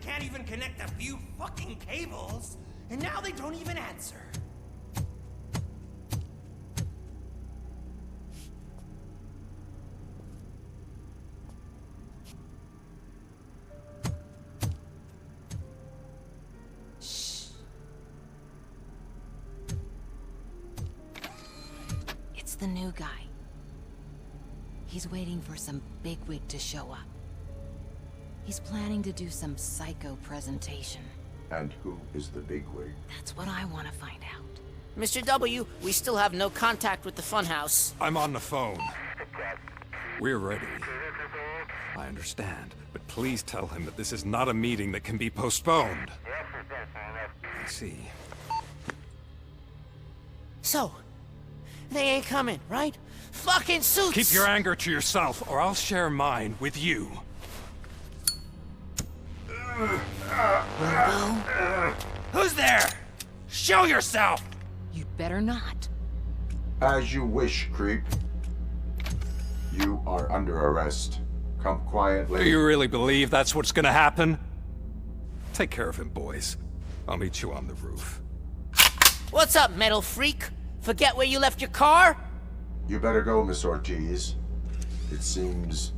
can't even connect a few fucking cables, and now they don't even answer. Shh. It's the new guy. He's waiting for some bigwig to show up. He's planning to do some psycho presentation. And who is the bigwig? That's what I want to find out. Mr. W, we still have no contact with the funhouse. I'm on the phone. We're ready. I understand, but please tell him that this is not a meeting that can be postponed. I see. So, they ain't coming, right? Fucking suits! Keep your anger to yourself, or I'll share mine with you. Robo? Who's there? Show yourself! You'd better not. As you wish, creep. You are under arrest. Come quietly. Do you really believe that's what's gonna happen? Take care of him, boys. I'll meet you on the roof. What's up, metal freak? Forget where you left your car? You better go, Miss Ortiz. It seems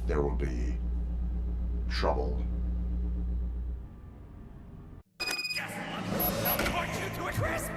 there will be trouble. I'll torch you to a crisp!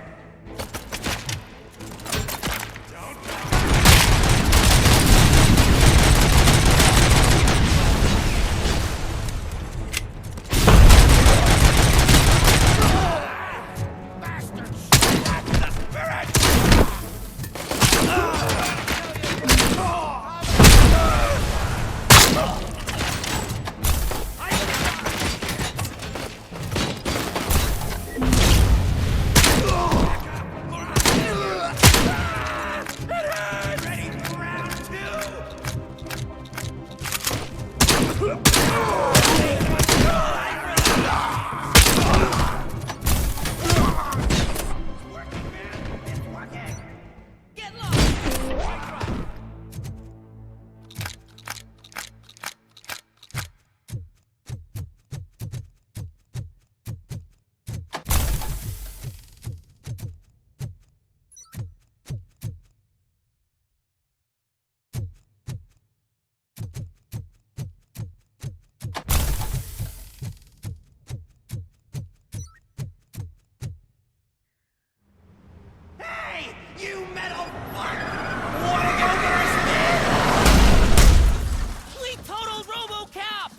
You metal fuck! Wanna go first, We total Robocop!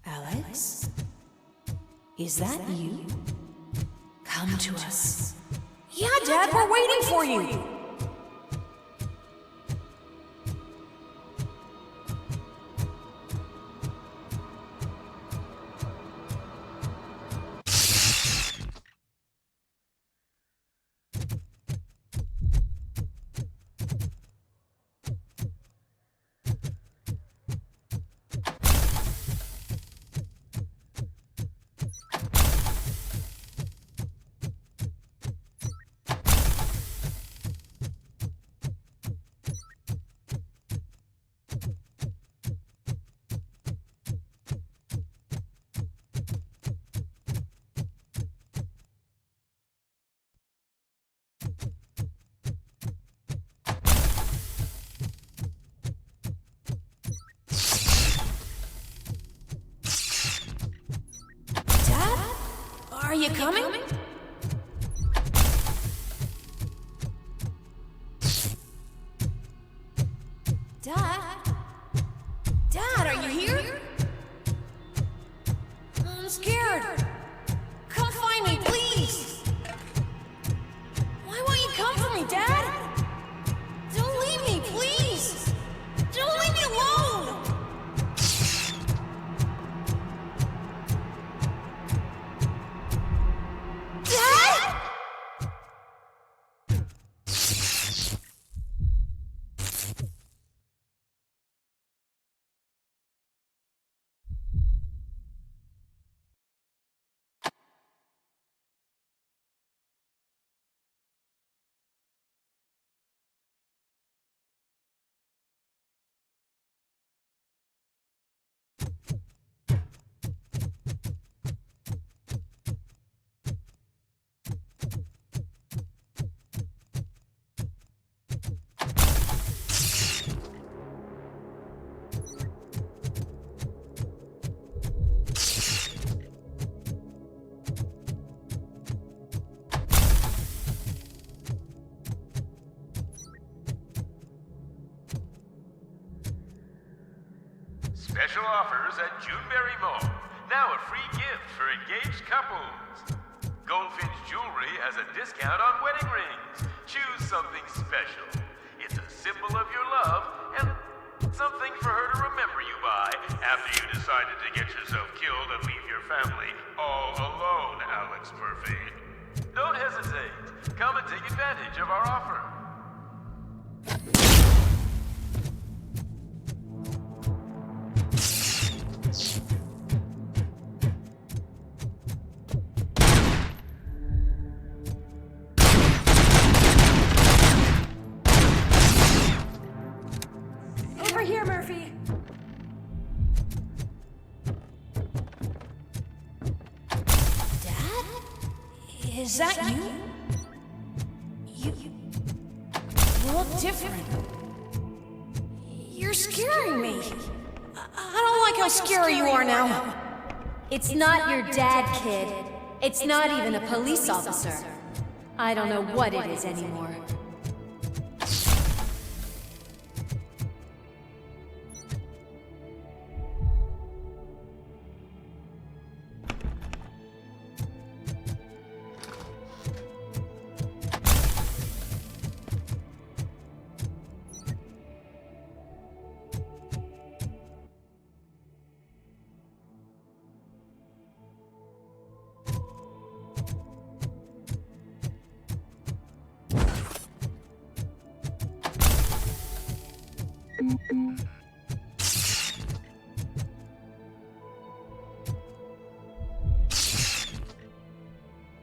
Alex? Is that you? Come to us. Yeah, Dad, we're waiting for you. Are you coming? Dad? Dad, are you here? I'm scared. Come find me, please. Why won't you come for me, Dad? Don't leave me, please. Don't leave me alone. Dad? Special offers at Juneberry Mall. Now a free gift for engaged couples. Goldfinch Jewelry has a discount on wedding rings. Choose something special. It's a symbol of your love and something for her to remember you by after you decided to get yourself killed and leave your family all alone, Alex Murphy. Don't hesitate. Come and take advantage of our offer. Over here, Murphy. Dad? Is that you? You look different. You're scaring me. I don't like how scary you are now. It's not your dad, kid. It's not even a police officer. I don't know what it is anymore.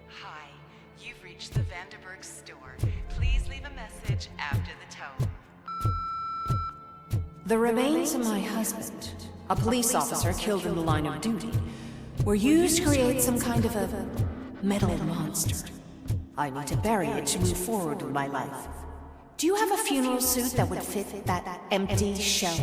Hi, you've reached the Vanderburg store. Please leave a message after the tone. The remains of my husband, a police officer killed in the line of duty, were used to create some kind of a metal monster. I need to bury it to move forward with my life. Do you have a funeral suit that would fit that empty shell?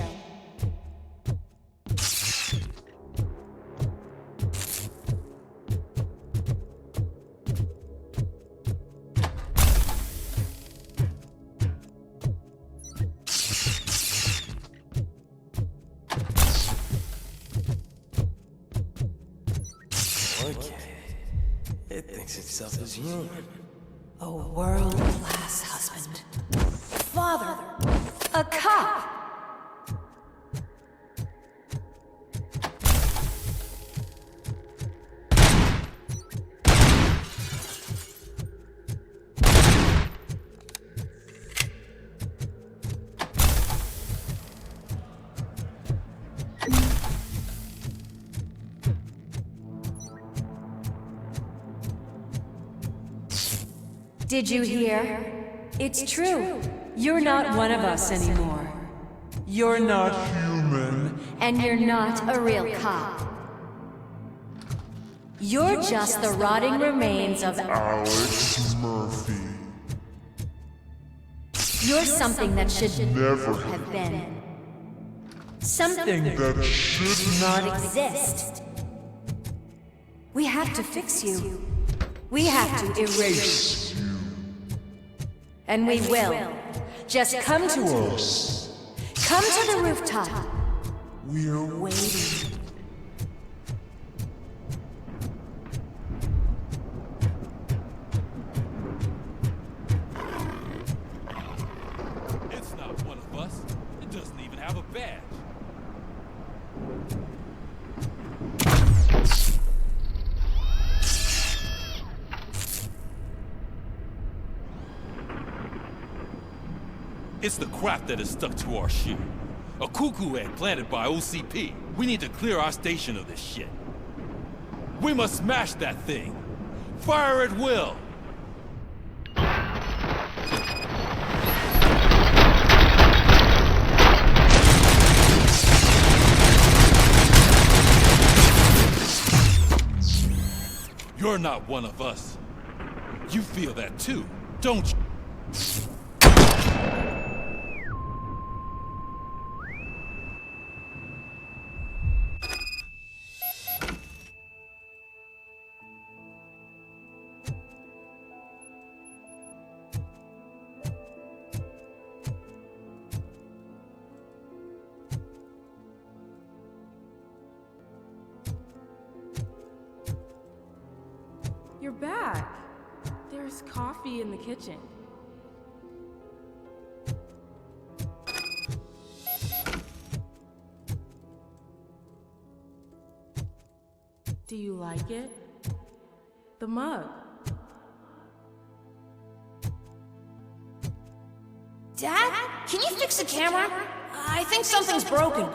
It thinks itself as human. A world-class husband. Father! A cop! Did you hear? It's true. You're not one of us anymore. You're not human. And you're not a real cop. You're just the rotting remains of Alex Murphy. You're something that should Never have been. Something that should not exist. We have to fix you. We have to erase you. And we will. Just come to us. Come to the rooftop. We're Waiting. It's not one of us. It doesn't even have a badge. It's the crap that is stuck to our shoe. A cuckoo egg planted by OCP. We need to clear our station of this shit. We must smash that thing. Fire at will. You're not one of us. You feel that too, don't you? You're back. There's coffee in the kitchen. Do you like it? The mug. Dad, can you fix the camera? I think something's broken.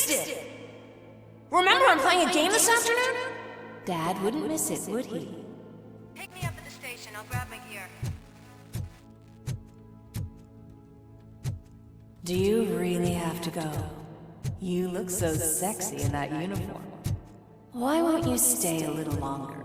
It. Remember I'm playing a game this afternoon? Dad wouldn't miss it, would he? Pick me up at the station. I'll grab my gear. Do you really have to go? You look so sexy in that uniform. Why won't you stay a little longer?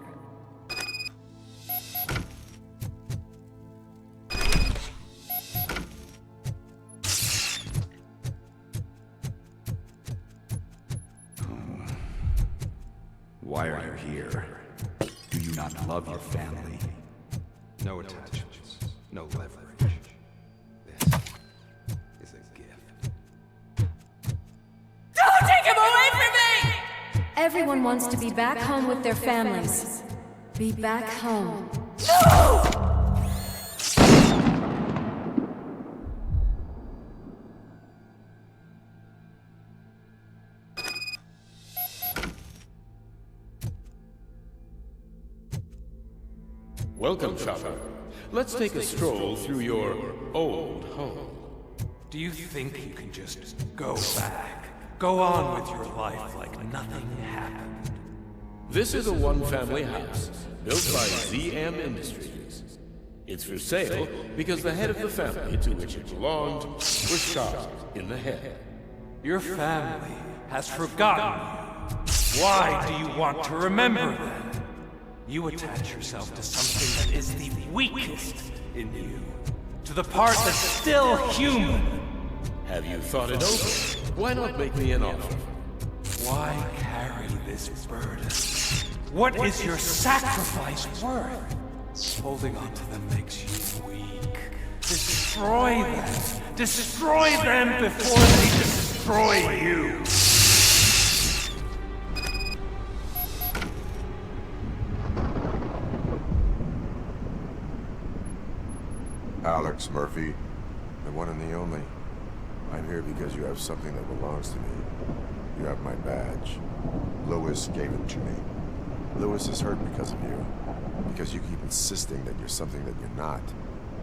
Why are you here? Do you not love your family? No attachments, no leverage. This is a gift. Don't take him away from me! Everyone wants to be back home with their families. Be back home. No! Welcome, Chopper. Let's take a stroll through your old home. Do you think you can just go back? Go on with your life like nothing happened? This is a one-family house built by ZM Industries. It's for sale because the head of the family to which it belonged was shot in the head. Your family has forgotten you. Why do you want to remember them? You attach yourself to something that is the weakest in you, to the part that's still human. Have you thought it over? Why not make me an offer? Why carry this burden? What is your sacrifice worth? Holding on to them makes you weak. Destroy them! Destroy them before they destroy you! Alex Murphy, the one and the only. I'm here because you have something that belongs to me. You have my badge. Lewis gave it to me. Lewis is hurt because of you. Because you keep insisting that you're something that you're not.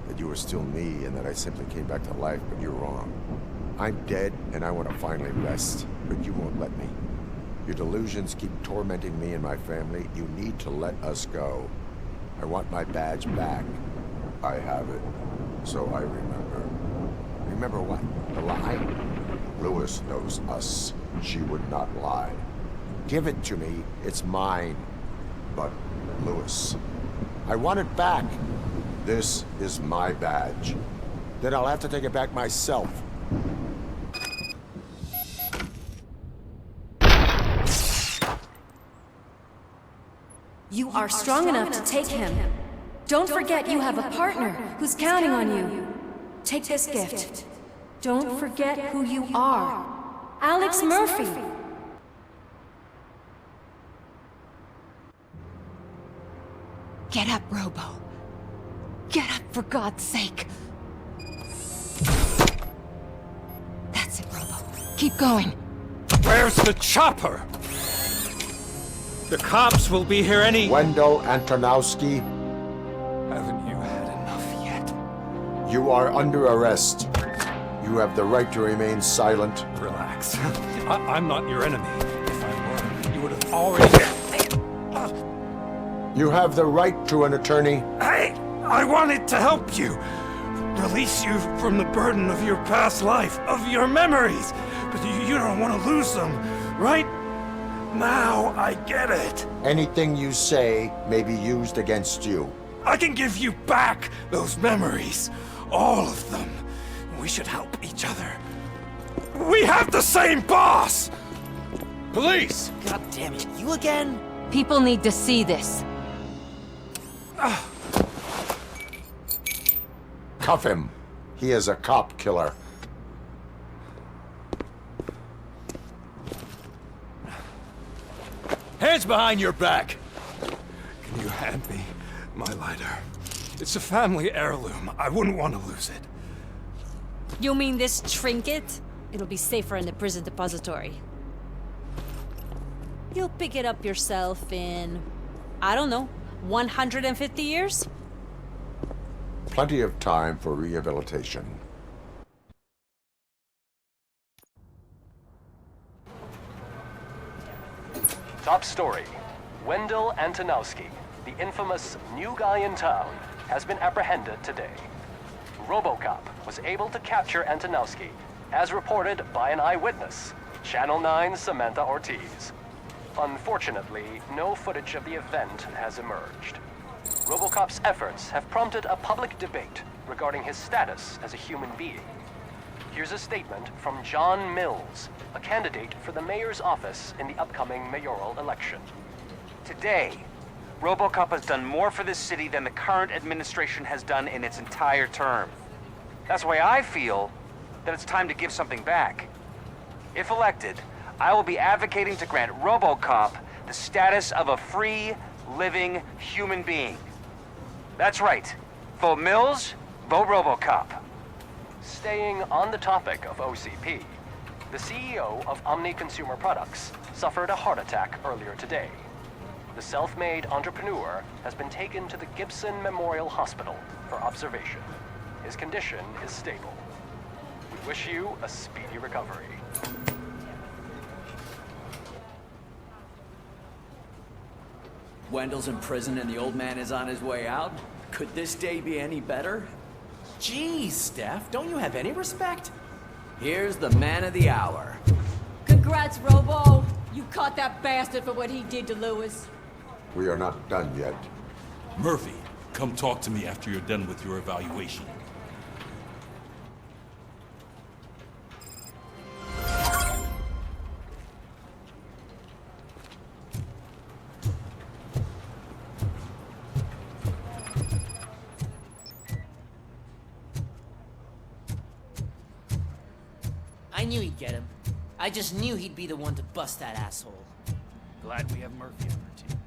That you are still me and that I simply came back to life, but you're wrong. I'm dead and I want to finally rest, but you won't let me. Your delusions keep tormenting me and my family. You need to let us go. I want my badge back. I have it. So I remember. Remember what? The lie? Lewis knows us. She would not lie. Give it to me. It's mine. But, Lewis, I want it back. This is my badge. Then I'll have to take it back myself. You are strong enough to take him. Don't forget you have a partner who's counting on you. Take this gift. Don't forget who you are. Alex Murphy. Get up, Robo. Get up, for God's sake. That's it, Robo. Keep going. Where's the chopper? The cops will be here any... Wendell Antonowski, Haven't you had enough yet? you are under arrest. You have the right to remain silent. Relax. I'm not your enemy. If I were, you would have already... You have the right to an attorney. I wanted to help you. Release you from the burden of your past life, of your memories. But you don't want to lose them, right? Now I get it. Anything you say may be used against you. I can give you back those memories. All of them. We should help each other. We have the same boss! Police! God damn it, you again? People need to see this. Cuff him. He is a cop killer. Hands behind your back! Can you hand me my lighter? It's a family heirloom. I wouldn't want to lose it. You mean this trinket? It'll be safer in the prison depository. You'll pick it up yourself in, I don't know, 150 years? Plenty of time for rehabilitation. Top story. Wendell Antonowski, the infamous new guy in town, has been apprehended today. Robocop was able to capture Antonowski, as reported by an eyewitness, Channel 9's Samantha Ortiz. Unfortunately, no footage of the event has emerged. Robocop's efforts have prompted a public debate regarding his status as a human being. Here's a statement from John Mills, a candidate for the mayor's office in the upcoming mayoral election. Today, Robocop has done more for this city than the current administration has done in its entire term. That's why I feel that it's time to give something back. If elected, I will be advocating to grant Robocop the status of a free, living human being. That's right. Vote Mills, vote Robocop. Staying on the topic of OCP, the CEO of Omni Consumer Products suffered a heart attack earlier today. The self-made entrepreneur has been taken to the Gibson Memorial Hospital for observation. His condition is stable. We wish you a speedy recovery. Wendell's in prison and the old man is on his way out? Could this day be any better? Jeez, Steph, don't you have any respect? Here's the man of the hour. Congrats, Robo! You caught that bastard for what he did to Lewis. We are not done yet. Murphy, come talk to me after you're done with your evaluation. I knew he'd get him. I just knew he'd be the one to bust that asshole. Glad we have Murphy on our team.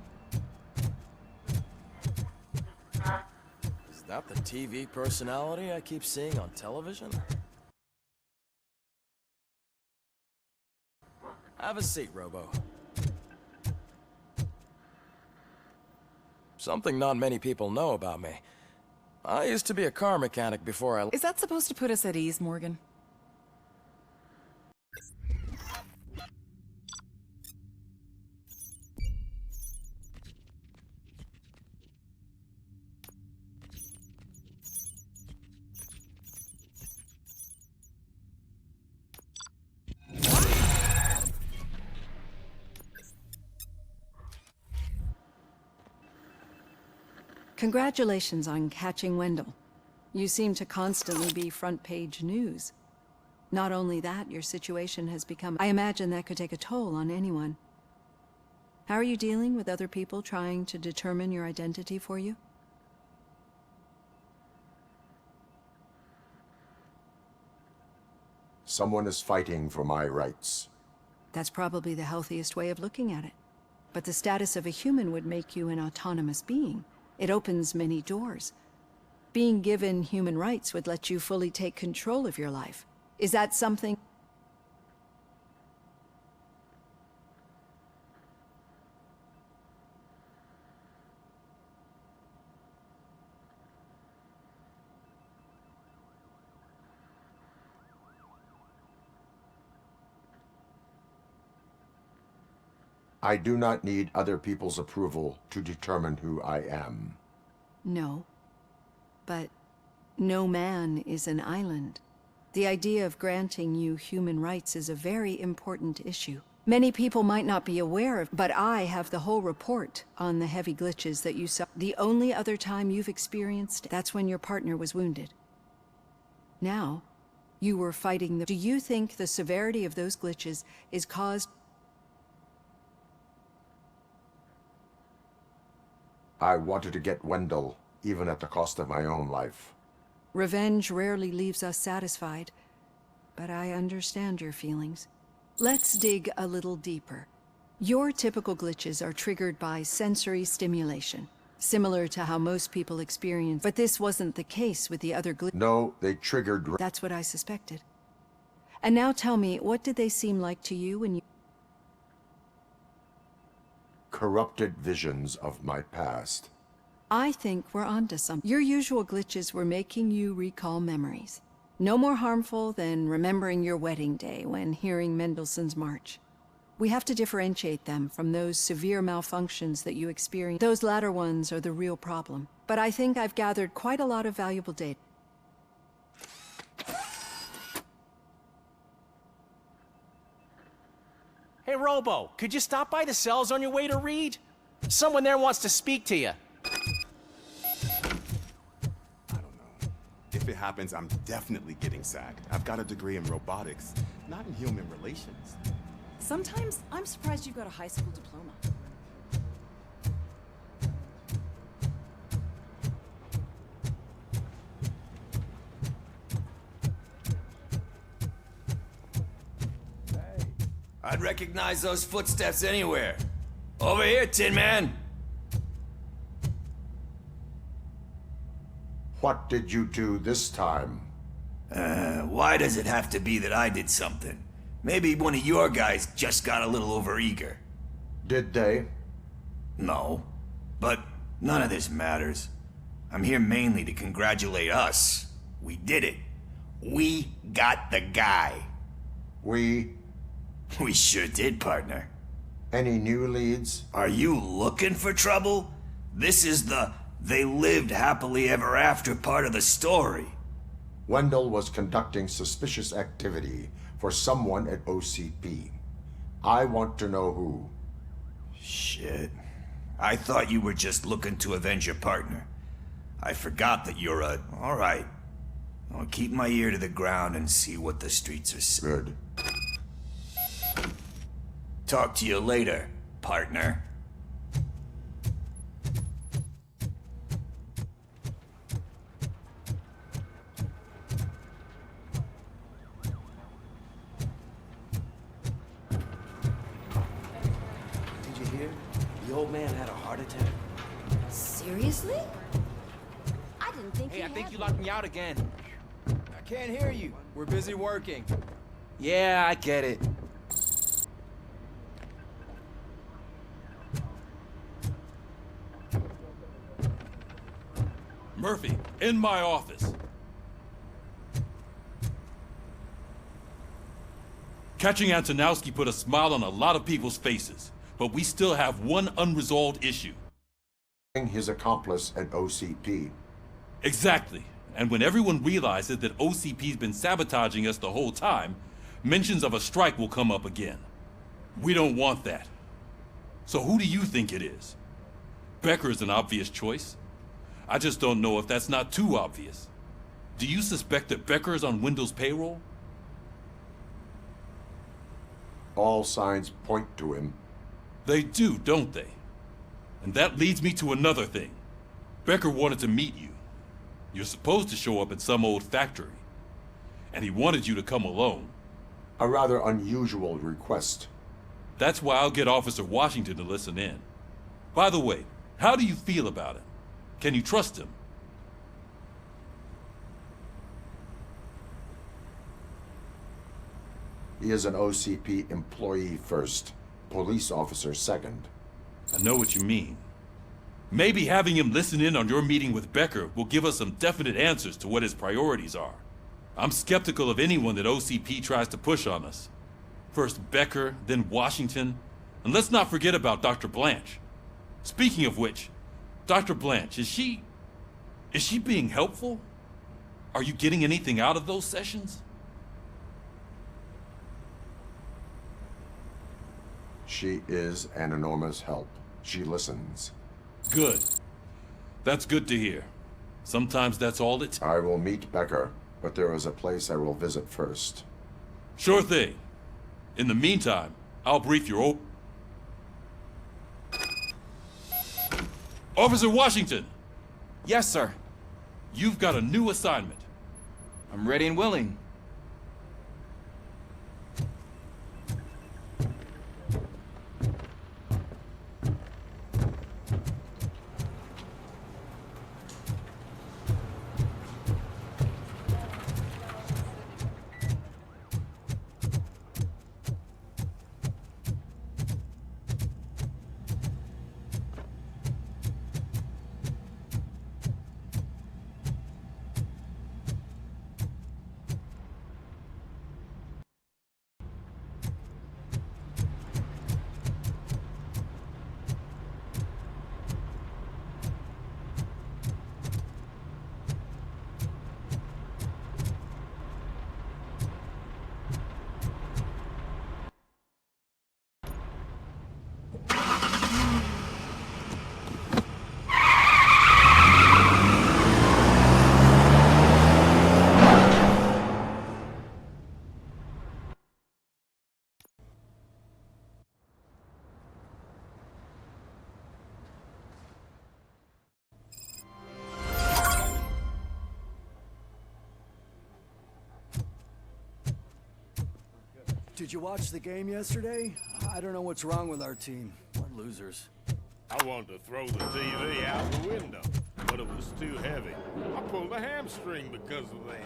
Is that the TV personality I keep seeing on television? Have a seat, Robo. Something not many people know about me. I used to be a car mechanic before I... Is that supposed to put us at ease, Morgan? Congratulations on catching Wendell. You seem to constantly be front-page news. Not only that, your situation has become... I imagine that could take a toll on anyone. How are you dealing with other people trying to determine your identity for you? Someone is fighting for my rights. That's probably the healthiest way of looking at it. But the status of a human would make you an autonomous being. It opens many doors. Being given human rights would let you fully take control of your life. Is that something? I do not need other people's approval to determine who I am. No. But no man is an island. The idea of granting you human rights is a very important issue. Many people might not be aware of, but I have the whole report on the heavy glitches that you saw. The only other time you've experienced, that's when your partner was wounded. Now, you were fighting the... Do you think the severity of those glitches is caused... I wanted to get Wendell, even at the cost of my own life. Revenge rarely leaves us satisfied, but I understand your feelings. Let's dig a little deeper. Your typical glitches are triggered by sensory stimulation, similar to how most people experience, but this wasn't the case with the other glitches. No, they triggered... That's what I suspected. And now tell me, what did they seem like to you when you... Corrupted visions of my past. I think we're onto something. Your usual glitches were making you recall memories. No more harmful than remembering your wedding day when hearing Mendelssohn's March. We have to differentiate them from those severe malfunctions that you experience. Those latter ones are the real problem. But I think I've gathered quite a lot of valuable data. Hey, Robo, could you stop by the cells on your way to Reed? Someone there wants to speak to you. If it happens, I'm definitely getting SAG. I've got a degree in robotics, not in human relations. Sometimes I'm surprised you've got a high school diploma. I'd recognize those footsteps anywhere. Over here, Tin Man. What did you do this time? Why does it have to be that I did something? Maybe one of your guys just got a little overeager. Did they? No. But none of this matters. I'm here mainly to congratulate us. We did it. We got the guy. We sure did, partner. Any new leads? Are you looking for trouble? This is the they lived happily ever after part of the story. Wendell was conducting suspicious activity for someone at OCP. I want to know who. Shit. I thought you were just looking to avenge your partner. I forgot that you're a... All right. I'll keep my ear to the ground and see what the streets are saying. Good. Talk to you later, partner. Did you hear? The old man had a heart attack. Seriously? I didn't think Hey, I think you locked me out again. I can't hear you. We're busy working. Yeah, I get it. Murphy, in my office. Catching Antonowski put a smile on a lot of people's faces, but we still have one unresolved issue. His accomplice at OCP. Exactly. And when everyone realizes that OCP's been sabotaging us the whole time, mentions of a strike will come up again. We don't want that. So who do you think it is? Becker is an obvious choice. I just don't know if that's not too obvious. Do you suspect that Becker is on Wendell's payroll? All signs point to him. They do, don't they? And that leads me to another thing. Becker wanted to meet you. You're supposed to show up at some old factory. And he wanted you to come alone. A rather unusual request. That's why I'll get Officer Washington to listen in. By the way, how do you feel about him? Can you trust him? He is an OCP employee first, police officer second. I know what you mean. Maybe having him listen in on your meeting with Becker will give us some definite answers to what his priorities are. I'm skeptical of anyone that OCP tries to push on us. First Becker, then Washington, and let's not forget about Dr. Blanche. Speaking of which, Dr. Blanche, is she being helpful? Are you getting anything out of those sessions? She is an enormous help. She listens. Good. That's good to hear. Sometimes that's all it... I will meet Becker, but there is a place I will visit first. Sure thing. In the meantime, I'll brief your Officer Washington! Yes, sir. You've got a new assignment. I'm ready and willing. Did you watch the game yesterday? I don't know what's wrong with our team. What losers. I wanted to throw the TV out the window, but it was too heavy. I pulled a hamstring because of that.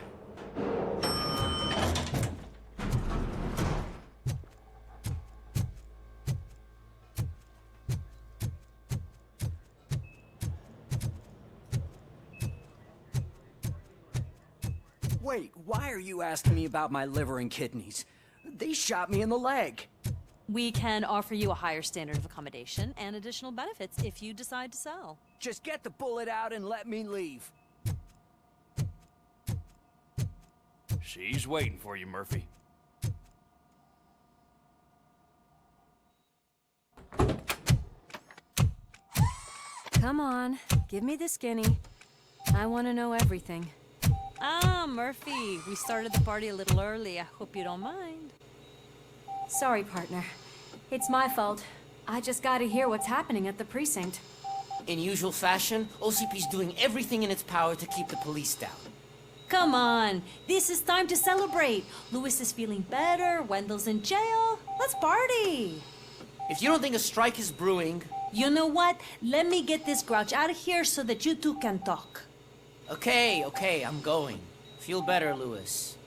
Wait, why are you asking me about my liver and kidneys? They shot me in the leg. We can offer you a higher standard of accommodation and additional benefits if you decide to sell. Just get the bullet out and let me leave. She's waiting for you, Murphy. Come on, give me the skinny. I want to know everything. Ah, Murphy, we started the party a little early. I hope you don't mind. Sorry, partner. It's my fault. I just gotta hear what's happening at the precinct. In usual fashion, OCP's doing everything in its power to keep the police down. Come on, this is time to celebrate. Louis is feeling better, Wendell's in jail. Let's party. If you don't think a strike is brewing... You know what? Let me get this grouch out of here so that you two can talk. Okay, I'm going. Feel better, Louis.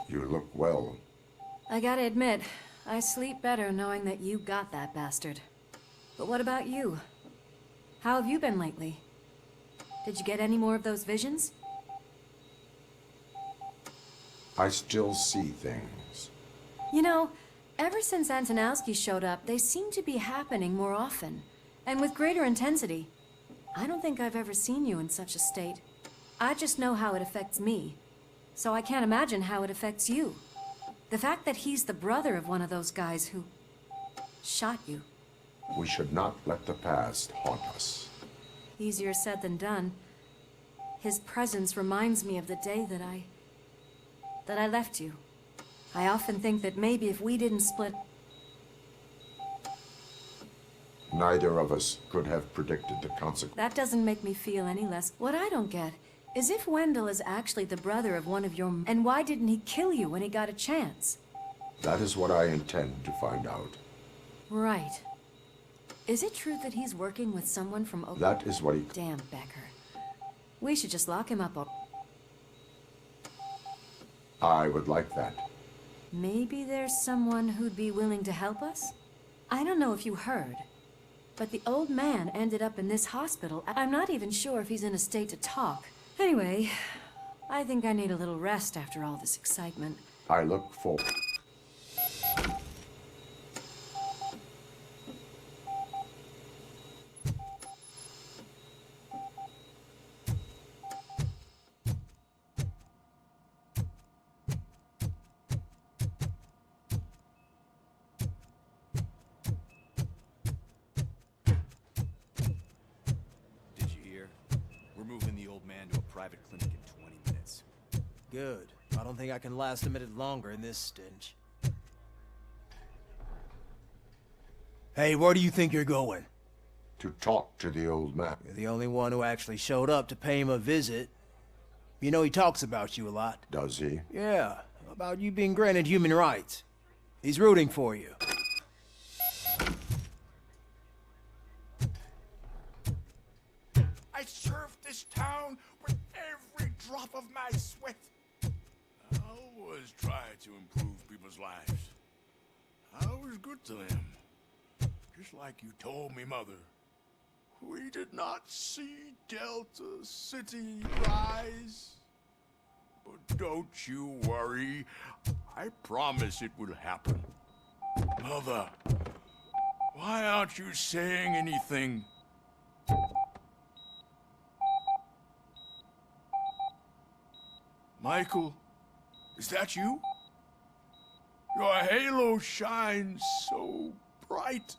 You look well. I gotta admit, I sleep better knowing that you got that bastard. But what about you? How have you been lately? Did you get any more of those visions? I still see things. You know, ever since Antonowski showed up, they seem to be happening more often, and with greater intensity. I don't think I've ever seen you in such a state. I just know how it affects me, so I can't imagine how it affects you. The fact that he's the brother of one of those guys who shot you. We should not let the past haunt us. Easier said than done. His presence reminds me of the day that I left you. I often think that maybe if we didn't split... Neither of us could have predicted the consequences. That doesn't make me feel any less. What I don't get is if Wendell is actually the brother of one of your... And why didn't he kill you when he got a chance? That is what I intend to find out. Right. Is it true that he's working with someone from... That is what he... Damn, Becker. We should just lock him up or... I would like that. Maybe there's someone who'd be willing to help us? I don't know if you heard, but the old man ended up in this hospital. I'm not even sure if he's in a state to talk. Anyway, I think I need a little rest after all this excitement. I look forward. Private clinic in 20 minutes. Good. I don't think I can last a minute longer in this stench. Hey, where do you think you're going? To talk to the old man. You're the only one who actually showed up to pay him a visit. You know he talks about you a lot. Does he? Yeah, about you being granted human rights. He's rooting for you. I served this town with every drop of my sweat. I always try to improve people's lives. I was good to them. Just like you told me, Mother. We did not see Delta City rise. But don't you worry. I promise it will happen. Mother, why aren't you saying anything? Michael, is that you? Your halo shines so bright.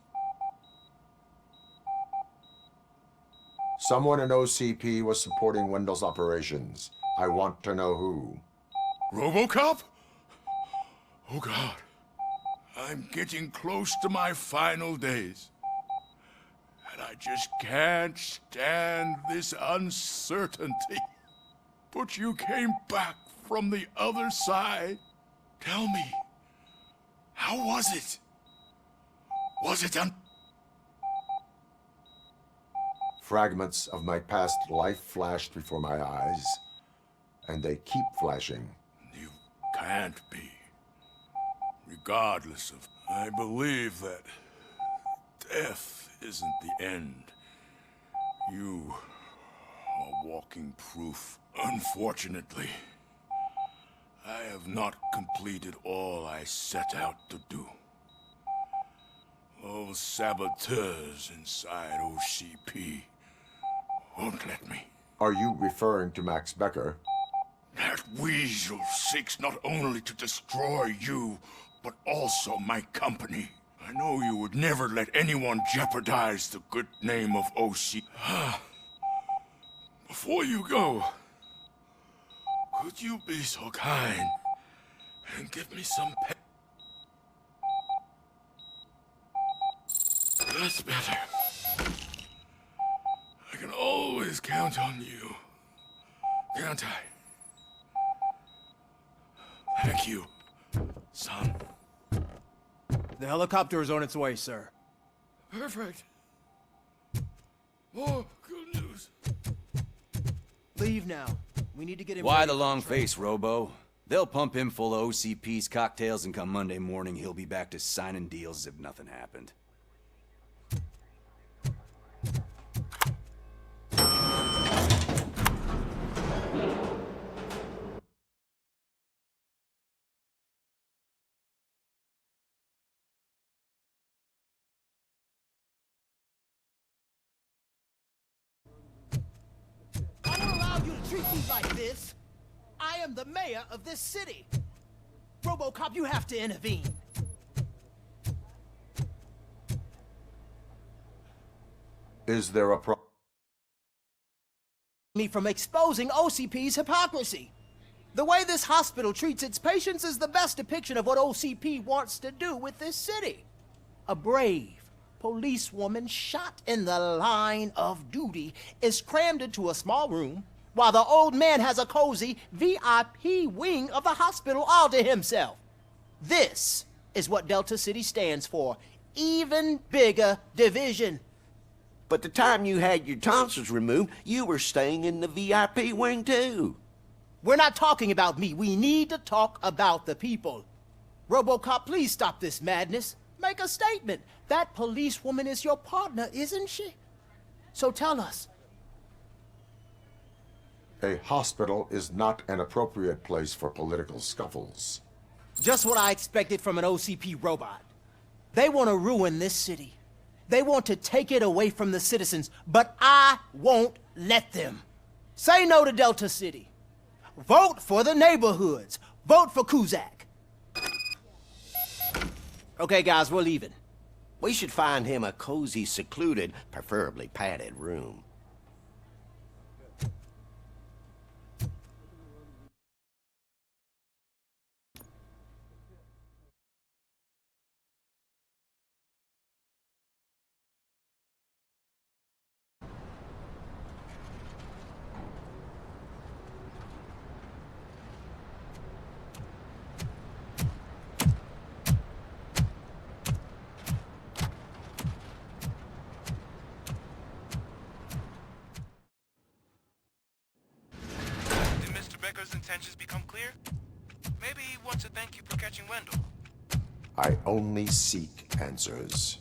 Someone in OCP was supporting Wendell's operations. I want to know who. Robocop? Oh God. I'm getting close to my final days. And I just can't stand this uncertainty. But you came back from the other side. Tell me, how was it? Was it Fragments of my past life flashed before my eyes, and they keep flashing. You can't be. Regardless of... I believe that death isn't the end. You are walking proof. Unfortunately, I have not completed all I set out to do. Those saboteurs inside OCP won't let me. Are you referring to Max Becker? That weasel seeks not only to destroy you, but also my company. I know you would never let anyone jeopardize the good name of OC. Before you go, could you be so kind and give me some pep? That's better. I can always count on you, can't I? Thank you, son. The helicopter is on its way, sir. Perfect. Oh, good news. Leave now. We need to get him. Why ready the for long training. face, Robo? They'll pump him full of OCP's cocktails, and come Monday morning, he'll be back to signing deals as if nothing happened. I don't allow you to treat me like this. I am the mayor of this city. Robocop, you have to intervene. Is there a problem? Me from exposing OCP's hypocrisy. The way this hospital treats its patients is the best depiction of what OCP wants to do with this city. A brave, policewoman shot in the line of duty is crammed into a small room while the old man has a cozy VIP wing of the hospital all to himself. This is what Delta City stands for. Even bigger division. But the time you had your tonsils removed, you were staying in the VIP wing too. We're not talking about me. We need to talk about the people. Robocop, please stop this madness. Make a statement. That policewoman is your partner, isn't she? So tell us. A hospital is not an appropriate place for political scuffles. Just what I expected from an OCP robot. They want to ruin this city. They want to take it away from the citizens, but I won't let them. Say no to Delta City. Vote for the neighborhoods. Vote for Kuzak. Okay, guys, we're leaving. We should find him a cozy, secluded, preferably padded room. Intentions become clear? Maybe he wants to thank you for catching Wendell. I only seek answers.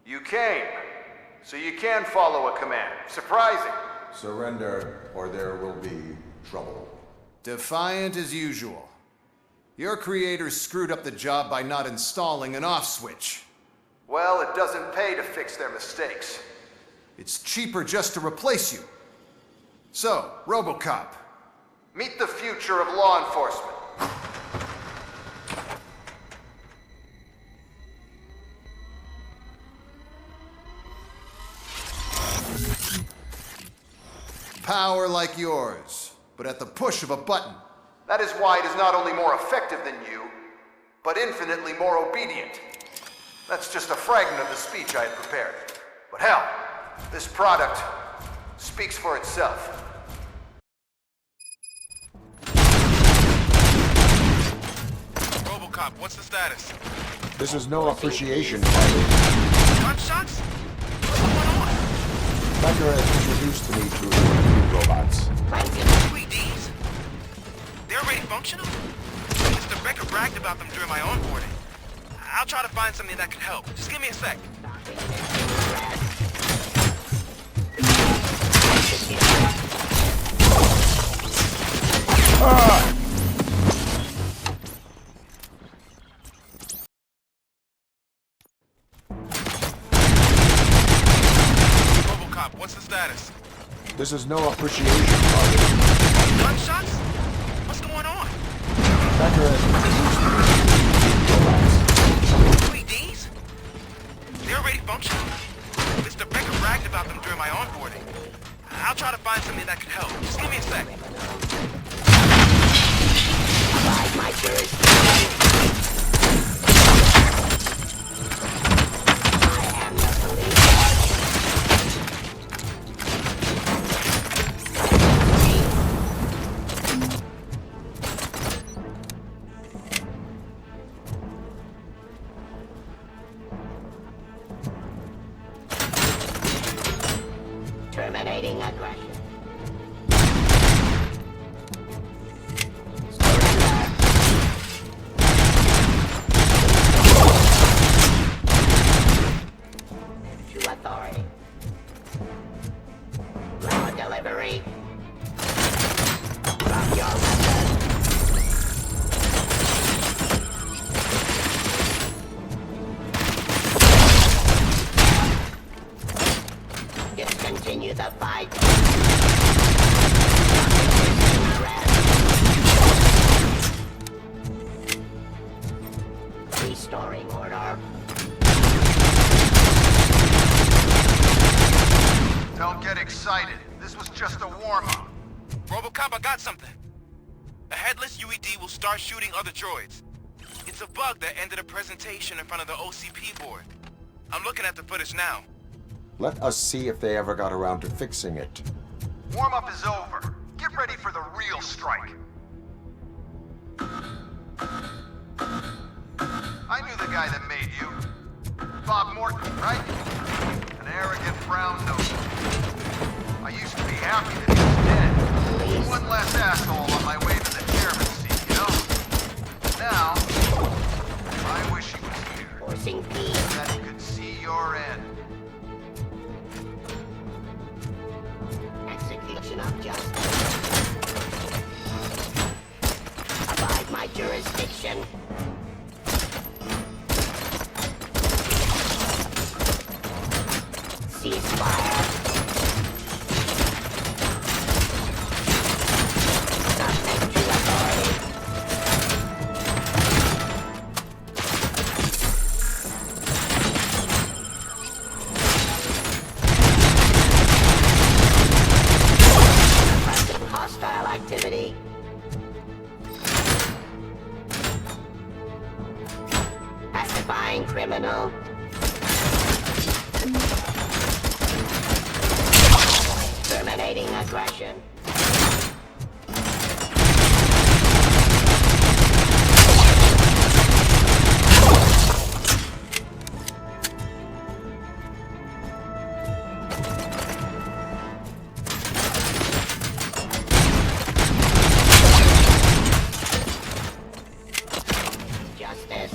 You came, so you can follow a command. Surprising. Surrender, or there will be trouble. Defiant as usual. Your creators screwed up the job by not installing an off switch. Well, it doesn't pay to fix their mistakes. It's cheaper just to replace you. So, Robocop. Meet the future of law enforcement. Power like yours, but at the push of a button. That is why it is not only more effective than you, but infinitely more obedient. That's just a fragment of the speech I had prepared. But hell, this product speaks for itself. Robocop, what's the status? This is no appreciation. Gunshots? What's going on? Becker has introduced to me two new robots. UEDs? They're already functional? Mr. Becker bragged about them during my onboarding. I'll try to find something that could help. Just give me a sec. Robocop, what's the status? This is no appreciation. Gunshots? What's going on? Becker has introduced me to UEDs? They're already functional? Mr. Becker bragged about them during my onboarding. I'll try to find something that could help. Just give me a sec. Terminating aggression. To authority. Raw delivery. Drop your weapon. Discontinue the fight. Restoring order. Don't get excited. This was just a warm-up. Robocop, I got something. A headless UED will start shooting other droids. It's a bug that ended a presentation in front of the OCP board. I'm looking at the footage now. Let us see if they ever got around to fixing it. Warm-up is over. Get ready for the real strike. I knew the guy that made you. Bob Morton, right? An arrogant brown nose. I used to be happy that he was dead. One less asshole on my way to the chairman's seat, you know? Now, I wish he was here. Forcing peace. That he could see your end. Execution of justice. Abide my jurisdiction. Ceasefire. Subject to authority. Suppressing hostile activity. Pacifying criminal. Terminating aggression. Justice.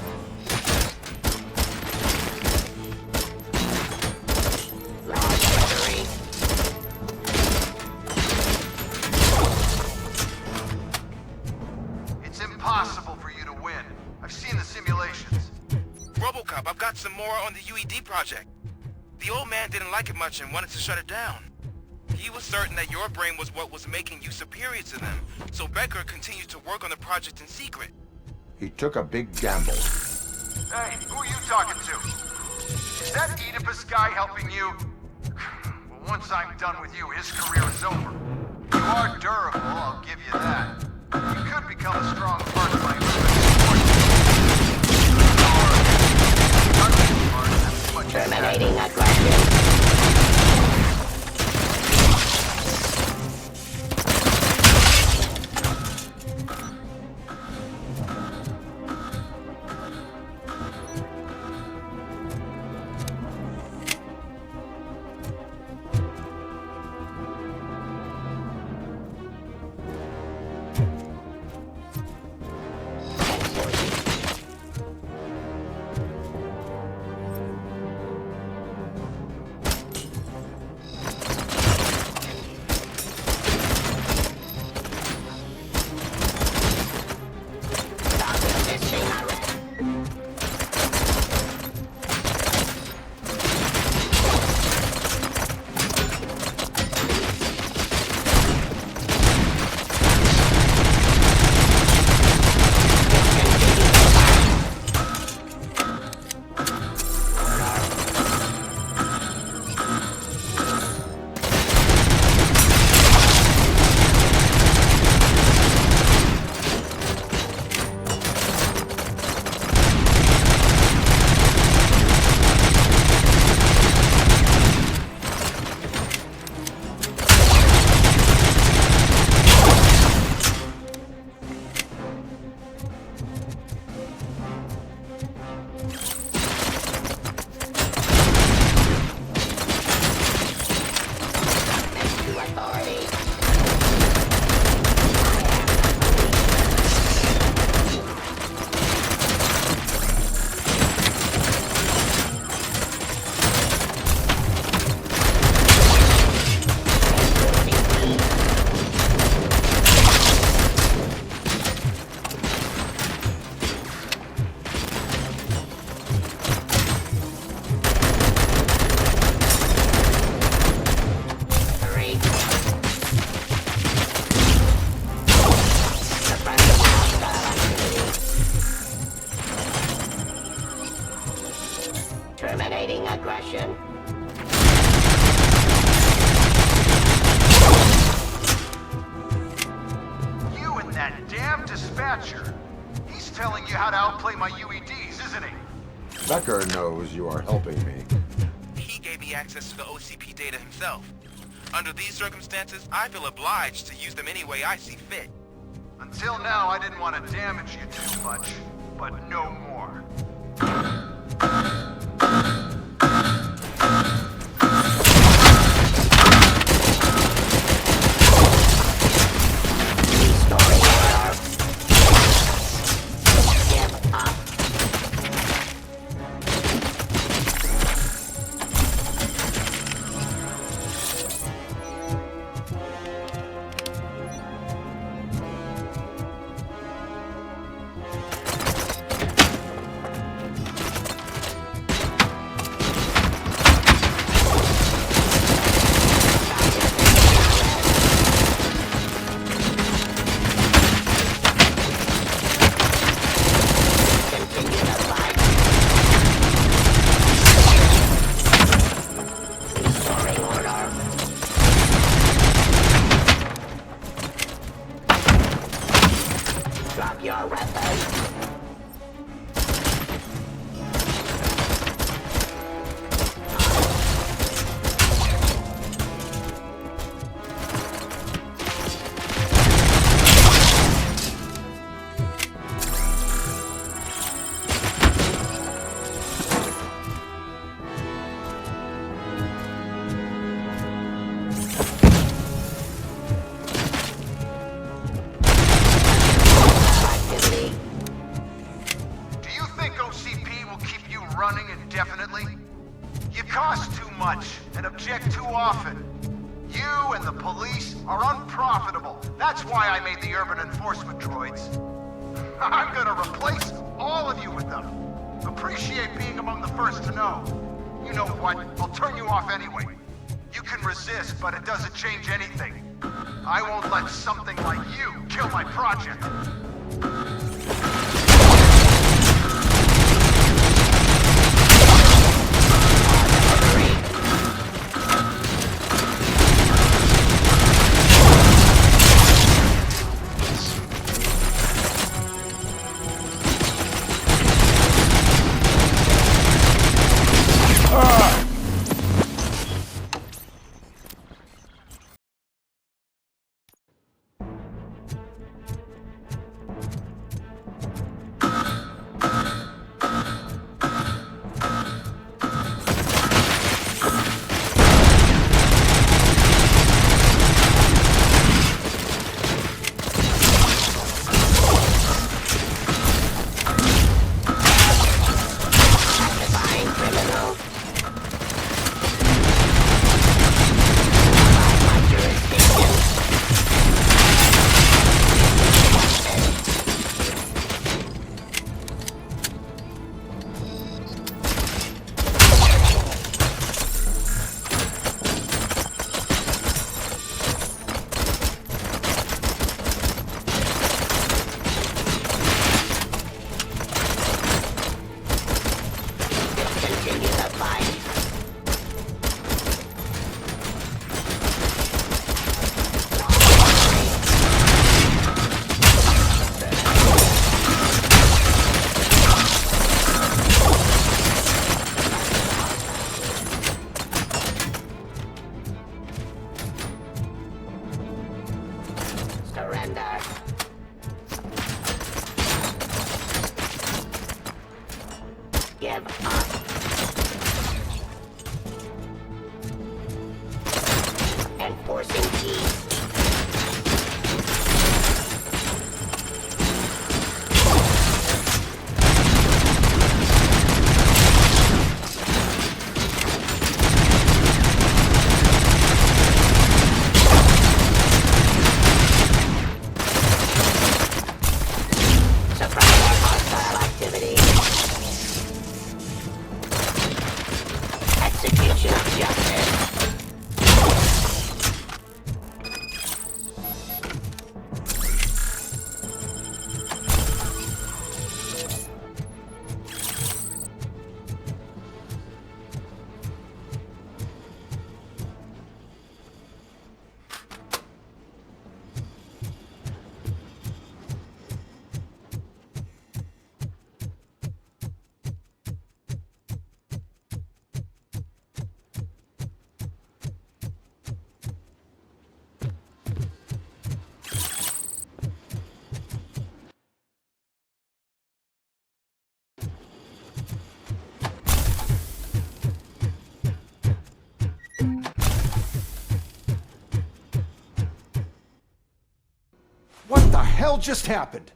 Law delivery. It's impossible for you to win. I've seen the simulations. Robocop, I've got some more on the UED project. The old man didn't like it much and wanted to shut it down. He was certain that your brain was what was making you superior to them, so Becker continued to work on the project in secret. He took a big gamble. Hey, who are you talking to? Is that Oedipus guy helping you? Well, once I'm done with you, his career is over. You are durable, I'll give you that. You could become a strong part of my Terminating aggression. Terminating aggression. You and that damn damn dispatcher. He's telling you how to outplay my UEDs, isn't he? Becker knows you are helping me. He gave me access to the OCP data himself. Under these circumstances, I feel obliged to use them any way I see fit. Until now, I didn't want to damage you too much, but no more. But it doesn't change anything. I won't let something like you kill my project. hell just happened?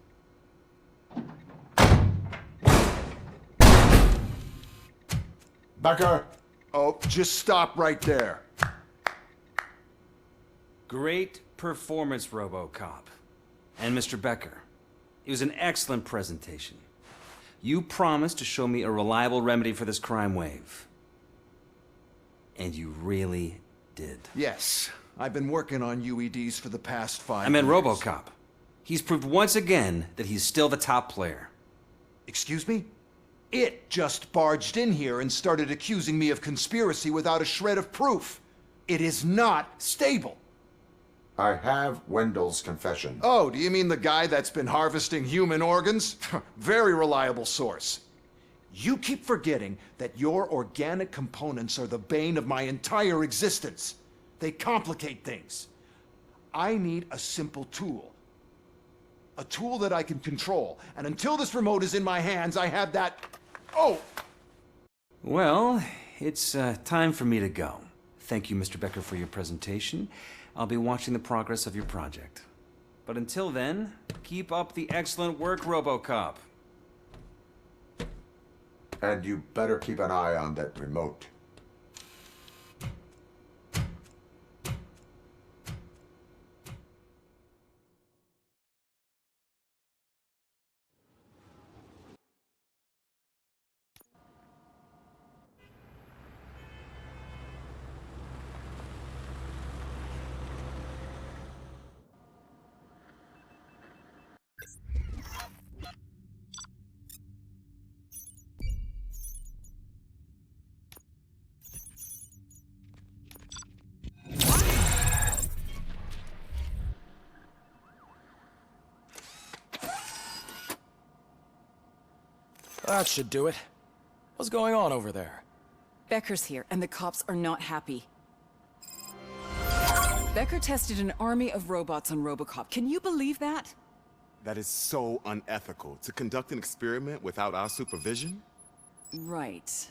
Becker! Oh, just stop right there. Great performance, Robocop. And Mr. Becker, it was an excellent presentation. You promised to show me a reliable remedy for this crime wave. And you really did. Yes, I've been working on UEDs for the past 5 years. I meant Robocop. He's proved once again that he's still the top player. Excuse me? It just barged in here and started accusing me of conspiracy without a shred of proof. It is not stable. I have Wendell's confession. Oh, do you mean the guy that's been harvesting human organs? Very reliable source. You keep forgetting that your organic components are the bane of my entire existence. They complicate things. I need a simple tool. A tool that I can control. And until this remote is in my hands, I have that... Oh! Well, it's time for me to go. Thank you, Mr. Becker, for your presentation. I'll be watching the progress of your project. But until then, keep up the excellent work, Robocop. And you better keep an eye on that remote. That should do it. What's going on over there? Becker's here, and the cops are not happy. Becker tested an army of robots on Robocop. Can you believe that? That is so unethical. To conduct an experiment without our supervision? Right.